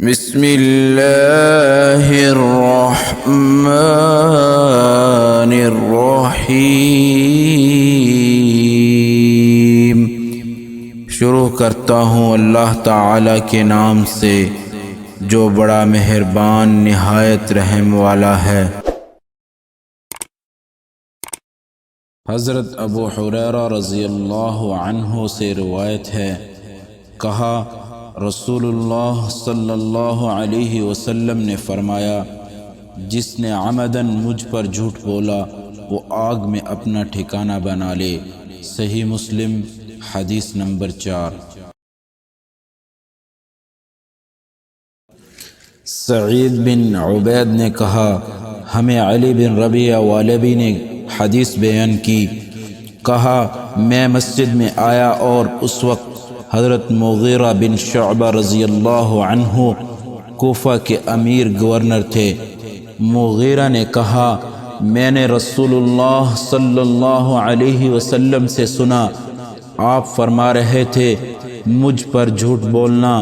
بسم اللہ الرحمن الرحیم۔ شروع کرتا ہوں اللہ تعالی کے نام سے جو بڑا مہربان نہایت رحم والا ہے۔ حضرت ابو ہریرہ رضی اللہ عنہ سے روایت ہے، کہا رسول اللہ صلی اللہ علیہ وسلم نے فرمایا، جس نے عمدن مجھ پر جھوٹ بولا وہ آگ میں اپنا ٹھکانہ بنا لے۔ صحیح مسلم حدیث نمبر 4۔ سعید بن عبید نے کہا، ہمیں علی بن ربیعہ والبی نے حدیث بیان کی، کہا میں مسجد میں آیا اور اس وقت حضرت مغیرہ بن شعبہ رضی اللہ عنہ کوفہ کے امیر گورنر تھے۔ مغیرہ نے کہا، میں نے رسول اللہ صلی اللہ علیہ وسلم سے سنا، آپ فرما رہے تھے مجھ پر جھوٹ بولنا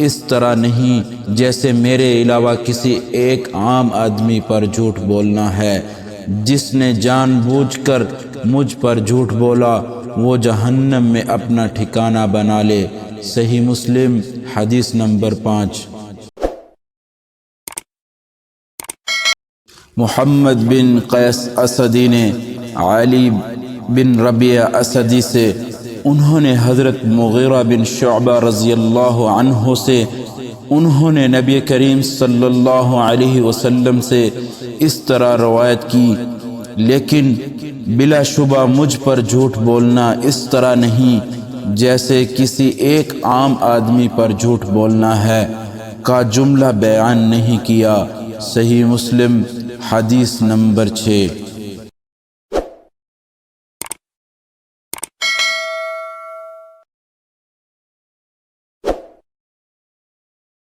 اس طرح نہیں جیسے میرے علاوہ کسی ایک عام آدمی پر جھوٹ بولنا ہے۔ جس نے جان بوجھ کر مجھ پر جھوٹ بولا وہ جہنم میں اپنا ٹھکانہ بنا لے۔ صحیح مسلم حدیث نمبر 5۔ محمد بن قیس اسدی نے علی بن ربیعہ اسدی سے، انہوں نے حضرت مغیرہ بن شعبہ رضی اللہ عنہ سے، انہوں نے نبی کریم صلی اللہ علیہ وسلم سے اس طرح روایت کی، لیکن بلا شبہ مجھ پر جھوٹ بولنا اس طرح نہیں جیسے کسی ایک عام آدمی پر جھوٹ بولنا ہے کا جملہ بیان نہیں کیا۔ صحیح مسلم حدیث نمبر 6۔